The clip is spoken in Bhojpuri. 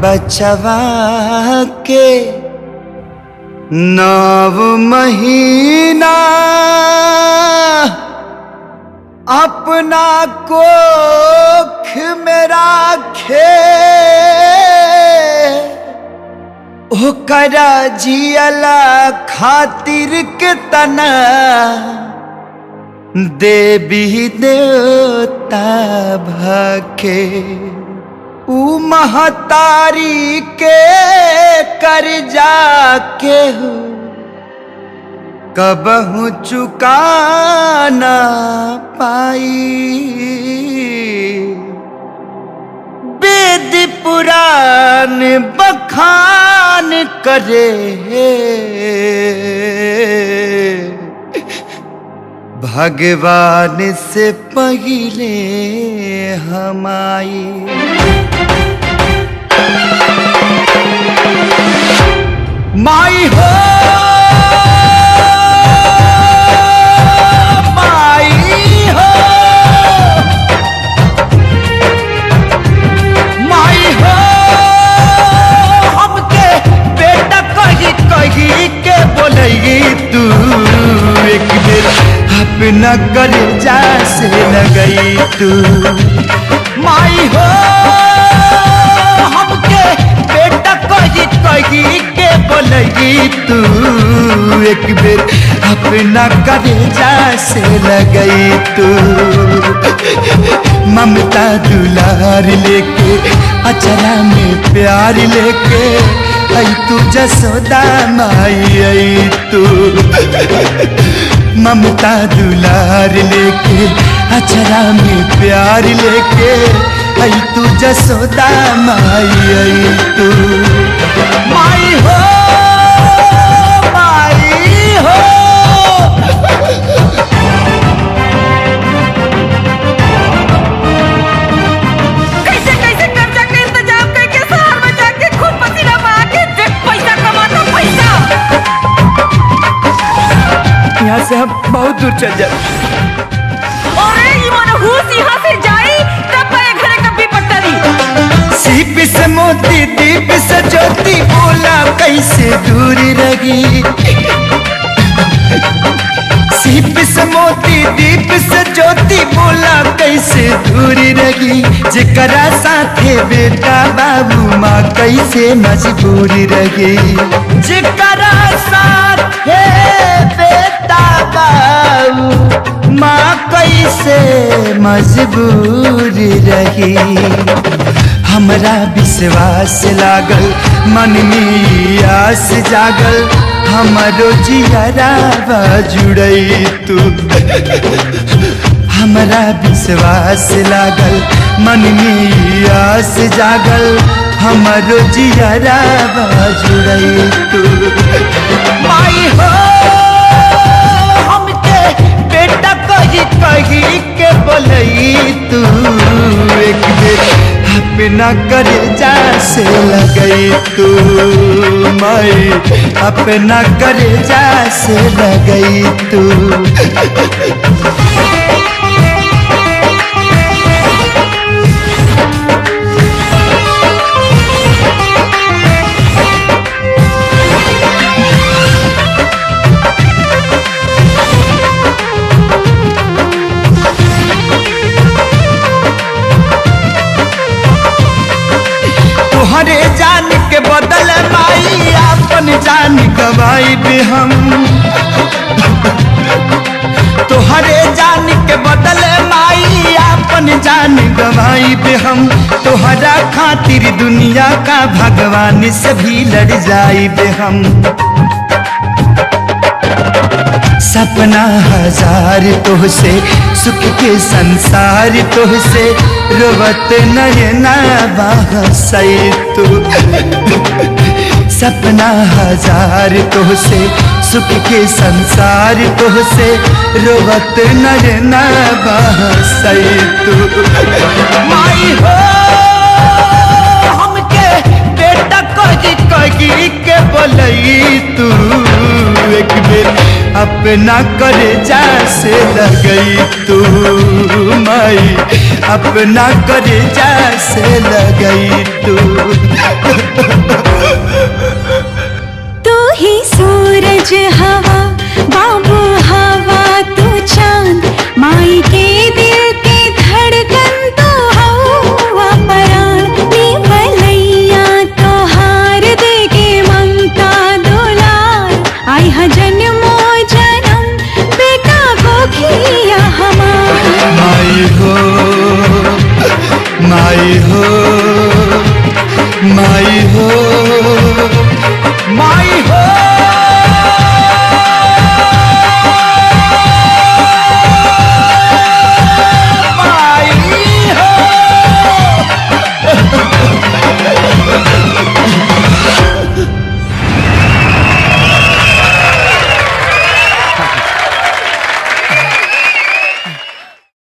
बचवा के 9 महीना अपना कोख में राखे ओकरा जियला खातिर के तना देवी देवता भखे ऊ महतारी के कर्जा के कबहू चुका ना पाई। वेद पुराण बखान करे भगवान से पहिले हमाई। माई हो माई हो माई हो हमके बेटा कही कही के बोलेगी तू एक बेर अपना कलेजा से लगई तू। माई हो हमके बेटा कही कही के बोलेगी तू एक बेर अपना कलेजा से लगई तू। ममता दुलार लेके अचरा में प्यार लेके आई तू जसोदा माई आई तू। ममता दुलार लेके अचरा में प्यार लेके आई तू जसोदा माई आई तू। माई हो माई हो कैसे कैसे कर्जा के इंतजाम करके शहर में जाके खूब पसीना बहा के पैसा कमाता पैसा। यहाँ से हम बहुत दूर चल जाए। अरे ये मनहूस यहाँ से जाई तब मैं घरे कभी पट्टरी। सीप से मोती दीप से ज्योति बोला कैसे दूर रही। सीप से मोती दीप से ज्योति बोला कैसे दूर रही। जेकरा साथे बेटा बाबू माँ कैसे मजबूर रही। जेकरा साथे बेटा बाबू माँ कैसे मजबूर रही। हमरा विश्वास लागल मन में आस जागल हमरो जियरा जुड़ई तू। हमरा विश्वास लागल मन में आस जागल हमरो जियरा जुड़ई तू। माई हो हमके बेटा कही कही के बोलई तू एक बेर अपना कलेजा से लगई तू। माई अपना कलेजा से लगई तू। तोहरे जान के बदल माई अपन जान गवाई बे हम। तोहरे जान के बदल माई अपन जान गवाई बे हम। तोहरा खातिर दुनिया का भगवान से भी लड़ जाई बे हम। सपना हजार तोहसे सुख के संसार तोहसे रोवत नयना बहसई तू। सपना हजार तोहसे सुख के संसार तोहसे रोवत नयना बहसई तू। माई हो हमके बेटा कही कही के बोलई तू एक बेर अपना करेजा से लगई तू माई अपना करेजा से लगई तू तू ही सूरज हवा बाबू हवा तू चांद माई के दिल के धड़कन तो हवा परान निवलैया तो हार दे के ममता दुलार आई हा जन्मो जन्म बेटा को खिया हमार माई हो माई हो माई हो